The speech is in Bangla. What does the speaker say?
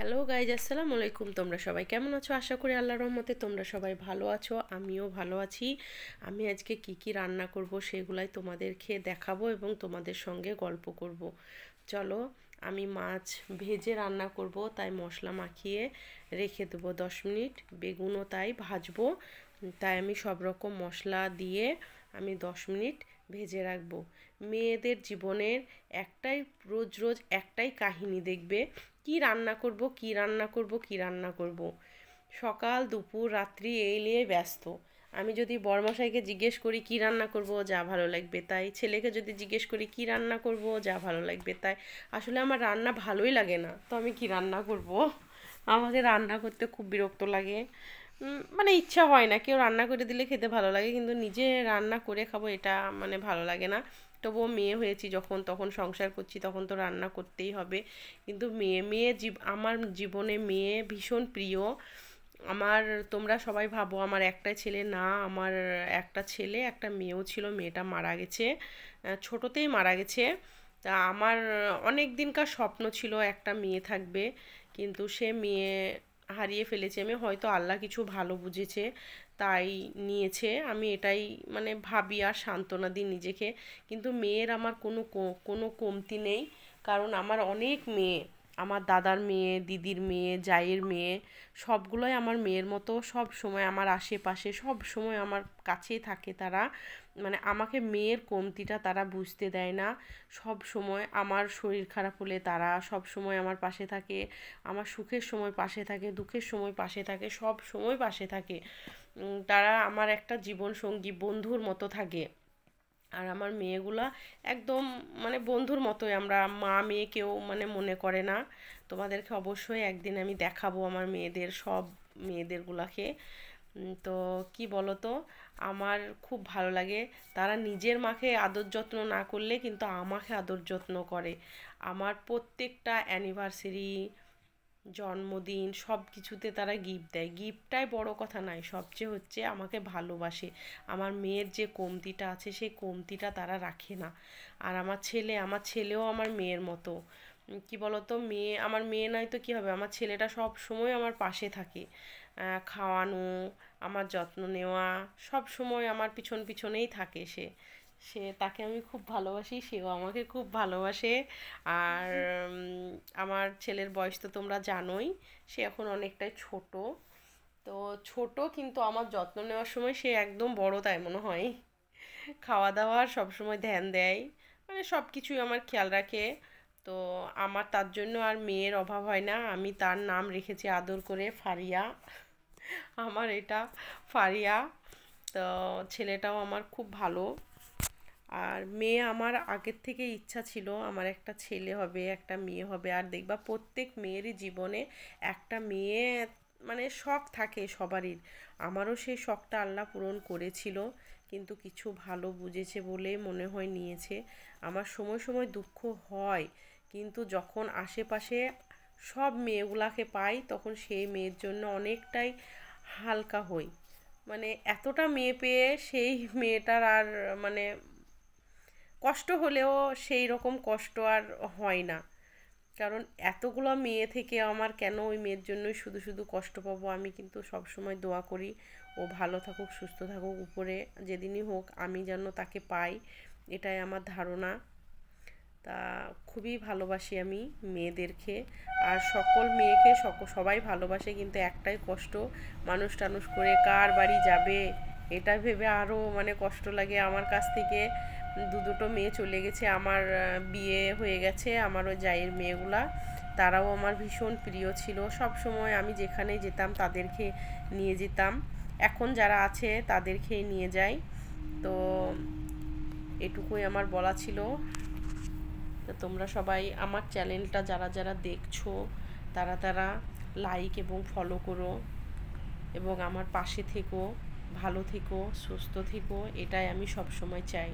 হ্যালো গাইজ, আসসালামু আলাইকুম। তোমরা সবাই কেমন আছো? আশা করি আল্লাহর রহমতে তোমরা সবাই ভালো আছো। আমিও ভালো আছি। আমি আজকে কি রান্না করব সেগুলাই তোমাদেরকে দেখাবো এবং তোমাদের সঙ্গে গল্প করব। চলো, আমি মাছ ভেজে রান্না করব, তাই মশলা মাখিয়ে রেখে দেবো 10 মিনিট। বেগুনও তাই ভাজবো, তাই আমি সব রকম মশলা দিয়ে আমি 10 মিনিট ভেজে রাখবো। মেয়েদের জীবনের একটাই রোজ রোজ একটাই কাহিনী, দেখবে কি রান্না করব, কি রান্না করব, কি রান্না করব। সকাল দুপুর রাত্রি এই নিয়ে ব্যস্ত। আমি যদি বড়মশাইকে জিজ্ঞেস করি কি রান্না করব, যা ভালো লাগবে তাই। ছেলেকে যদি জিজ্ঞেস করি কি রান্না করব, যা ভালো লাগবে তাই। আসলে আমার রান্না ভালোই লাগে না, তো আমি কি রান্না করব? আমাকে রান্না করতে খুব বিরক্ত লাগে। মানে ইচ্ছা হয় না, কেউ রান্না করে দিলে খেতে ভালো লাগে, কিন্তু নিজে রান্না করে খাবো এটা মানে ভালো লাগে না। তবুও মেয়ে হয়েছি যখন, তখন সংসার করছি, তখন তো রান্না করতেই হবে। কিন্তু আমার জীবনে মেয়ে ভীষণ প্রিয় আমার। তোমরা সবাই ভাবো আমার একটাই ছেলে, না, আমার একটা ছেলে একটা মেয়েও ছিল। মেয়েটা মারা গেছে, ছোটোতেই মারা গেছে। তা আমার অনেক দিনকার স্বপ্ন ছিল একটা মেয়ে থাকবে, কিন্তু সে মেয়ে হারিয়ে ফেলেছি আমি। হয়তো আল্লাহ কিছু ভালো বুঝেছে তাই নিয়েছে, আমি এটাই মানে ভাবি আর সান্ত্বনা দিই নিজেকে। কিন্তু মেয়ের আমার কোনো কমতি নেই, কারণ আমার অনেক মেয়ে, আমার দাদার মেয়ে, দিদির মেয়ে, জায়ের মেয়ে, সবগুলোই আমার মেয়ের মতো। সব সময় আমার আশেপাশে, সব সময় আমার কাছেই থাকে তারা। মানে আমাকে মেয়ের কমতিটা তারা বুঝতে দেয় না। সব সময় আমার শরীর খারাপ হলে তারা সব সময় আমার পাশে থাকে, আমার সুখের সময় পাশে থাকে, দুঃখের সময় পাশে থাকে, সব সময় পাশে থাকে। তারা আমার একটা জীবন সঙ্গী, বন্ধুর মতো থাকে। আর আমার মেয়েগুলা একদম মানে বন্ধুর মতোই, আমরা মা মেয়ে কেউ মানে মনে করে না। তোমাদেরকে অবশ্যই একদিন আমি দেখাবো আমার মেয়েদের, সব মেয়েদেরগুলাকে। তো কি বলো তো, আমার খুব ভালো লাগে। তারা নিজের মাকে আদর যত্ন না করলে কিন্তু আমাকে আদর যত্ন করে। আমার প্রত্যেকটা অ্যানিভার্সারি, জন্মদিন, সব কিছুতে তারা গিফট দেয়। গিফটটাই বড় কথা নয়, সবচেয়ে হচ্ছে আমাকে ভালোবাসে। আমার মেয়ের যে কমতিটা আছে সেই কমতিটা তারা রাখে না। আর আমার ছেলেও আমার মেয়ের মতো। কি বলতো, আমার মেয়ে নয় তো কী হবে, আমার ছেলেটা সব সময় আমার পাশে থাকে। খাওয়ানো, আমার যত্ন নেওয়া, সব সময় আমার পিছনেই থাকে সে। তাকে আমি খুব ভালোবাসি, সেও আমাকে খুব ভালোবাসে। আর আমার ছেলের বয়স তো তোমরা জানোই, সে এখন অনেকটাই ছোট। তো ছোট, কিন্তু আমার যত্ন নেওয়ার সময় সে একদম বড় তাই মনে হয়। খাওয়া দাওয়ার সব সময় ধ্যান দেয়, মানে সব কিছুই আমার খেয়াল রাখে। তো আমার তার জন্য আর মেয়ের অভাব হয় না। আমি তার নাম রেখেছি আদর করে ফারিয়া। আমার এটা ফারিয়া। তো ছেলেটাও আমার খুব ভালো। আর মেয়ে আমার আগের থেকে ইচ্ছা ছিল আমার একটা ছেলে হবে, একটা মেয়ে হবে। আর দেখবা প্রত্যেক মেয়েরই জীবনে একটা মেয়ে মানে শখ থাকে সবারই। আমারও সেই শখটা আল্লাহ পূরণ করেছিল, কিন্তু কিছু ভালো বুঝেছে বলেই মনে হয় নিয়েছে। আমার সময় সময় দুঃখ হয়, কিন্তু যখন আশেপাশে সব মেয়েগুলাকে পাই তখন সেই মেয়ের জন্য অনেকটাই হালকা হই। মানে এতটা মেয়ে পেয়ে সেই মেয়েটার আর মানে কষ্ট হলেও সেই রকম কষ্ট আর হয় না। কারণ এতগুলো মেয়ে থেকে আমার কেন ওই মেয়ের জন্যই শুধু শুধু কষ্ট পাবো। আমি কিন্তু সব সময় দোয়া করি ও ভালো থাকুক, সুস্থ থাকুক, উপরে যেদিনই হোক আমি যেন তাকে পাই, এটাই আমার ধারণা। তা খুবই ভালোবাসি আমি মেয়েদেরকে। আর সকল মেয়েকে সবাই ভালোবাসে, কিন্তু একটাই কষ্ট, মানুষ টানুষ করে কার বাড়ি যাবে এটা ভেবে আরও মানে কষ্ট লাগে। আমার কাছ থেকে দুটো মেয়ে চলে গেছে, আমার বিয়ে হয়ে গেছে, আমার ওই জায়ের মেয়েগুলা, তারাও আমার ভীষণ প্রিয় ছিল। সব সময় আমি যেখানে যেতাম তাদেরকে নিয়ে যেতাম। এখন যারা আছে তাদেরকেই নিয়ে যাই। তো এটুকুই আমার বলা ছিল। তো তোমরা সবাই আমার চ্যানেলটা যারা যারা দেখছো তারা লাইক এবং ফলো করো, এবং আমার পাশে থেকো, ভালো থেকো, সুস্থ থেকো, এটাই আমি সব সময় চাই।